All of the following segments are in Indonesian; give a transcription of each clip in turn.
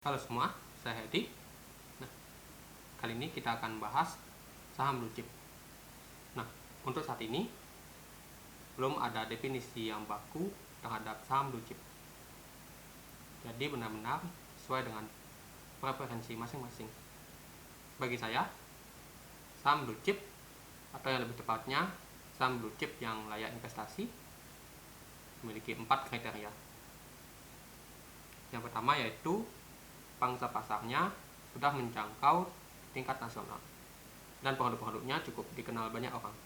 Halo semua, saya Hedi. Nah, kali ini kita akan bahas saham blue chip. Nah, untuk saat ini belum ada definisi yang baku terhadap saham blue chip. Jadi benar-benar sesuai dengan preferensi masing-masing. Bagi saya, saham blue chip atau yang lebih tepatnya saham blue chip yang layak investasi memiliki 4 kriteria. Yang pertama yaitu pangsa pasarnya sudah menjangkau tingkat nasional dan produk-produknya cukup dikenal banyak orang.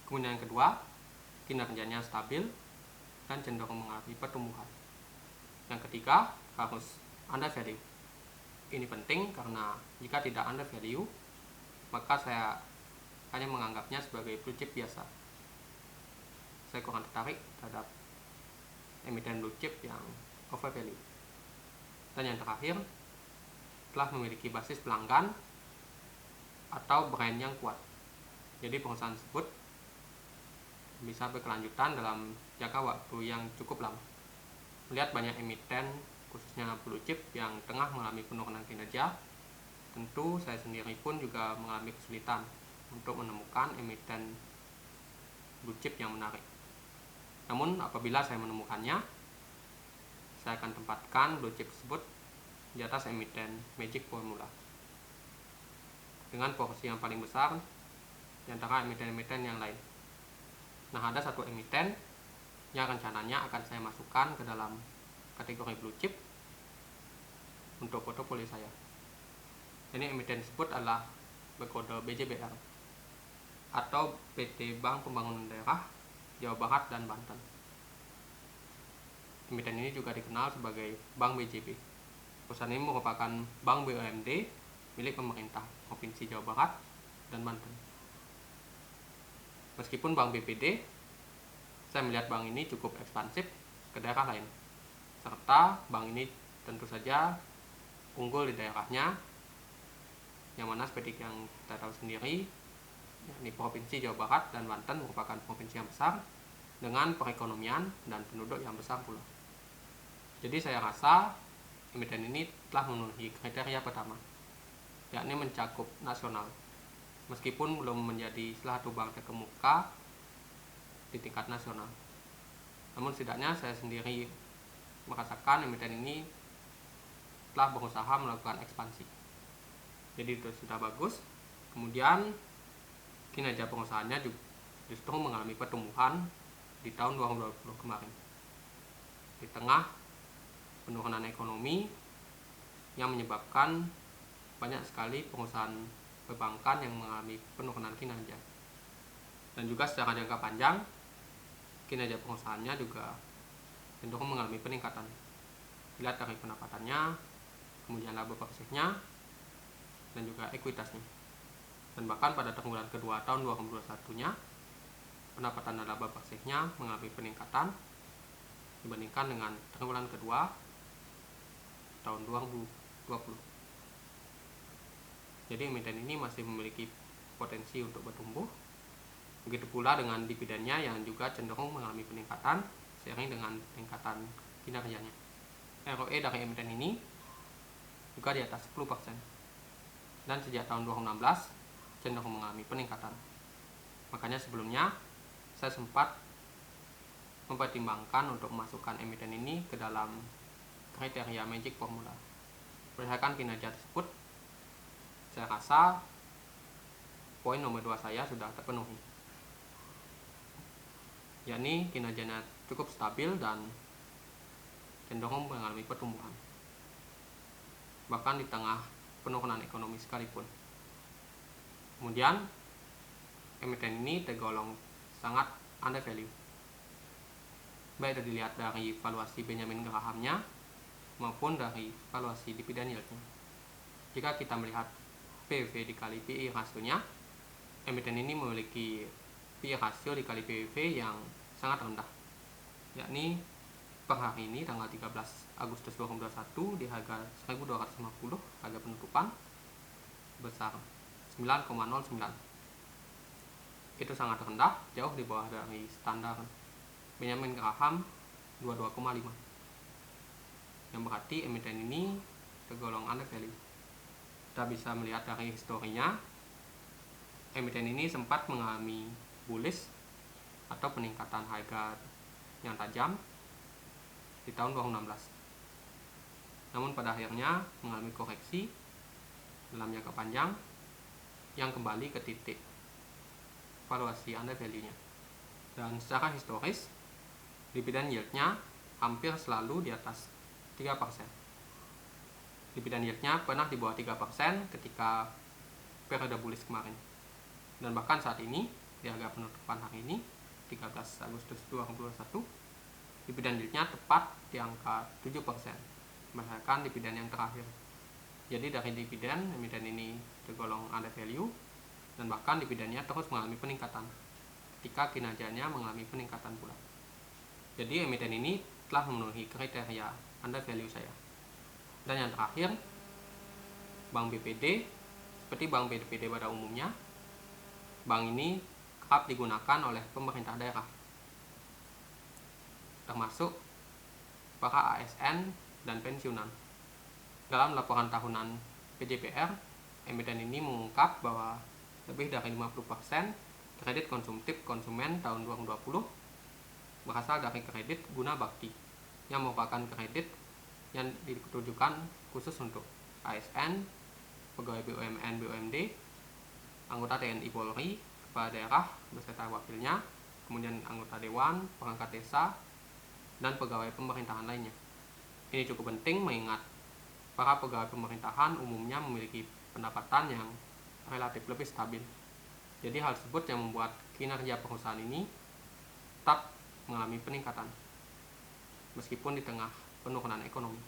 Kemudian yang kedua, kinerjanya stabil dan cenderung mengalami pertumbuhan. Yang ketiga, harus under value. Ini penting karena jika tidak under value, maka saya hanya menganggapnya sebagai blue chip biasa. Saya kurang tertarik terhadap emiten blue chip yang over value. Dan yang terakhir, telah memiliki basis pelanggan atau brand yang kuat. Jadi perusahaan tersebut bisa berkelanjutan dalam jangka waktu yang cukup lama. Melihat banyak emiten, khususnya blue chip yang tengah mengalami penurunan kinerja, tentu saya sendiri pun juga mengalami kesulitan untuk menemukan emiten blue chip yang menarik. Namun apabila saya menemukannya, saya akan tempatkan blue chip tersebut di atas emiten Magic Formula dengan porsi yang paling besar di antara emiten-emiten yang lain. Nah, ada satu emiten yang rencananya akan saya masukkan ke dalam kategori blue chip untuk portofolio saya. Ini emiten tersebut adalah berkode BJBR atau PT Bank Pembangunan Daerah Jawa Barat dan Banten. Emiten ini juga dikenal sebagai Bank BJB. Perusahaan ini merupakan bank BUMD milik pemerintah Provinsi Jawa Barat dan Banten. Meskipun bank BPD, saya melihat bank ini cukup ekspansif ke daerah lain, serta bank ini tentu saja unggul di daerahnya, yang mana seperti yang kita tahu sendiri, yakni Provinsi Jawa Barat dan Banten merupakan provinsi yang besar dengan perekonomian dan penduduk yang besar pula. Jadi saya rasa emiten ini telah memenuhi kriteria pertama, yakni mencakup nasional, meskipun belum menjadi salah satu bank terkemuka di tingkat nasional. Namun setidaknya saya sendiri merasakan emiten ini telah berusaha melakukan ekspansi. Jadi itu sudah bagus. Kemudian kinerja perusahaannya justru mengalami pertumbuhan di tahun 2020 kemarin. Di tengah penurunan ekonomi yang menyebabkan banyak sekali perusahaan perbankan yang mengalami penurunan kinerja. Dan juga secara jangka panjang, kinerja perusahaannya juga cenderung mengalami peningkatan. Dilihat dari pendapatannya, kemudian laba bersihnya, dan juga ekuitasnya. Dan bahkan pada triwulan kedua tahun 2021-nya, pendapatan dan laba bersihnya mengalami peningkatan dibandingkan dengan triwulan kedua tahun 2020. Jadi emiten ini masih memiliki potensi untuk bertumbuh. Begitu pula dengan dividennya yang juga cenderung mengalami peningkatan seiring dengan peningkatan kinerjanya. ROE dari emiten ini juga di atas 10%. Dan sejak tahun 2016 cenderung mengalami peningkatan. Makanya sebelumnya saya sempat mempertimbangkan untuk memasukkan emiten ini ke dalam kriteria Magic Formula. Berdasarkan kinerja tersebut, saya rasa poin nomor 2 saya sudah terpenuhi, yakni kinerjanya cukup stabil dan cenderung mengalami pertumbuhan, bahkan di tengah penurunan ekonomi sekalipun. Kemudian emiten ini tergolong sangat under value, baik dilihat dari valuasi Benjamin Graham-nya maupun dari valuasi dividen yield-nya. Jika kita melihat PEV dikali PE rasionya, emiten ini memiliki PE rasio dikali PEV yang sangat rendah, yakni per hari ini tanggal 13 Agustus 2021 di harga 1.250 harga penutupan besar 9,09. Itu sangat rendah, jauh di bawah dari standar Benjamin Graham 22,5. Yang berarti emiten ini kita bisa melihat dari historinya, emiten ini sempat mengalami bullish atau peningkatan harga yang tajam di tahun 2016. Namun pada akhirnya mengalami koreksi dalam jangka panjang yang kembali ke titik valuasi undervalue-nya. Dan secara historis, dividen yield-nya hampir selalu di atas 3%. Dividen yield-nya pernah di bawah 3% ketika periode bullish kemarin. Dan bahkan saat ini, di harga penutupan hari ini, 13 Agustus 2021, dividen yield-nya tepat di angka 7%, berdasarkan dividen yang terakhir. Jadi dari dividen, emiten ini tergolong undervalue, dan bahkan dividennya terus mengalami peningkatan ketika kinerjanya mengalami peningkatan pula. Jadi emiten ini telah memenuhi kriteria undervalue saya. Dan yang terakhir, Bank BPD. Seperti Bank BPD pada umumnya, bank ini kerap digunakan oleh pemerintah daerah, termasuk para ASN dan pensiunan. Dalam laporan tahunan PJPR, emiten ini mengungkap bahwa lebih dari 50% kredit konsumtif konsumen tahun 2020 berasal dari kredit guna bakti, yang merupakan kredit yang ditujukan khusus untuk ASN, pegawai BUMN BUMD, anggota TNI Polri, kepala daerah beserta wakilnya, kemudian anggota dewan, perangkat desa, dan pegawai pemerintahan lainnya. Ini cukup penting mengingat para pegawai pemerintahan umumnya memiliki pendapatan yang relatif lebih stabil. Jadi hal tersebut yang membuat kinerja perusahaan ini tetap mengalami peningkatan meskipun di tengah penurunan ekonomi.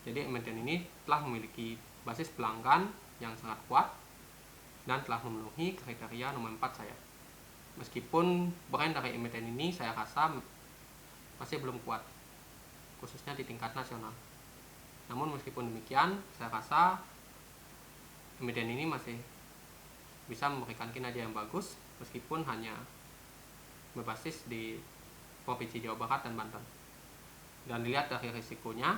Jadi emiten ini telah memiliki basis pelanggan yang sangat kuat dan telah memenuhi kriteria nomor 4 saya. Meskipun brand dari emiten ini saya rasa masih belum kuat, khususnya di tingkat nasional. Namun meskipun demikian, saya rasa emiten ini masih bisa memberikan kinerja yang bagus meskipun hanya berbasis di Provinsi Jawa Barat dan Banten. Dan dilihat dari risikonya,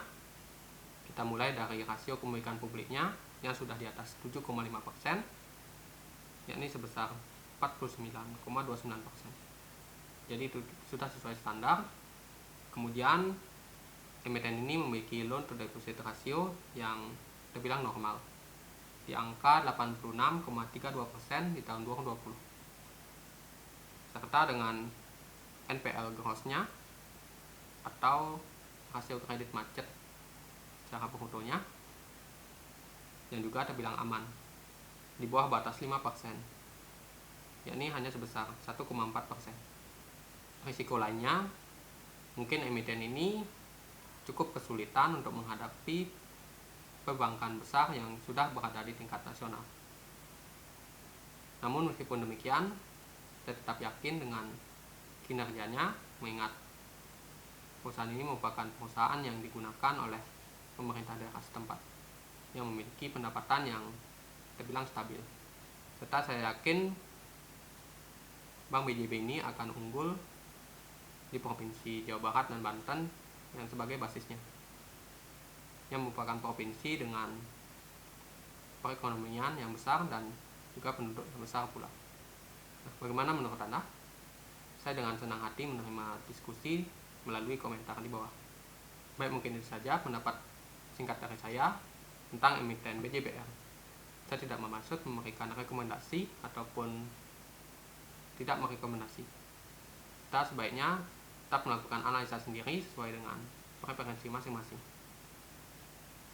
kita mulai dari rasio kepemilikan publiknya yang sudah di atas 7,5%, yakni sebesar 49,29%. Jadi itu sudah sesuai standar. Kemudian emiten ini memiliki loan to deposit ratio yang terbilang normal, di angka 86,32% di tahun 2020. Serta dengan NPL gross-nya atau rasio kredit macet secara brutonya yang juga terbilang aman, di bawah batas 5%, yakni hanya sebesar 1,4%. Risiko lainnya, mungkin emiten ini cukup kesulitan untuk menghadapi perbankan besar yang sudah berada di tingkat nasional. Namun meskipun demikian, saya tetap yakin dengan kinerjanya, mengingat perusahaan ini merupakan perusahaan yang digunakan oleh pemerintah daerah setempat yang memiliki pendapatan yang terbilang stabil. Serta saya yakin Bank BJB ini akan unggul di Provinsi Jawa Barat dan Banten yang sebagai basisnya, yang merupakan provinsi dengan perekonomian yang besar dan juga penduduk yang besar pula. Nah, bagaimana menurut Anda? Saya dengan senang hati menerima diskusi melalui komentar di bawah. Baik, mungkin itu saja pendapat singkat dari saya tentang emiten BJBR. Saya tidak bermaksud memberikan rekomendasi ataupun tidak merekomendasi. Kita sebaiknya tetap melakukan analisa sendiri sesuai dengan preferensi masing-masing.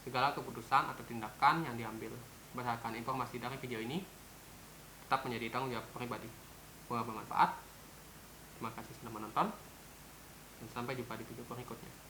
Segala keputusan atau tindakan yang diambil berdasarkan informasi dari video ini tetap menjadi tanggung jawab pribadi. Semoga bermanfaat. Terima kasih sudah menonton, dan sampai jumpa di video berikutnya.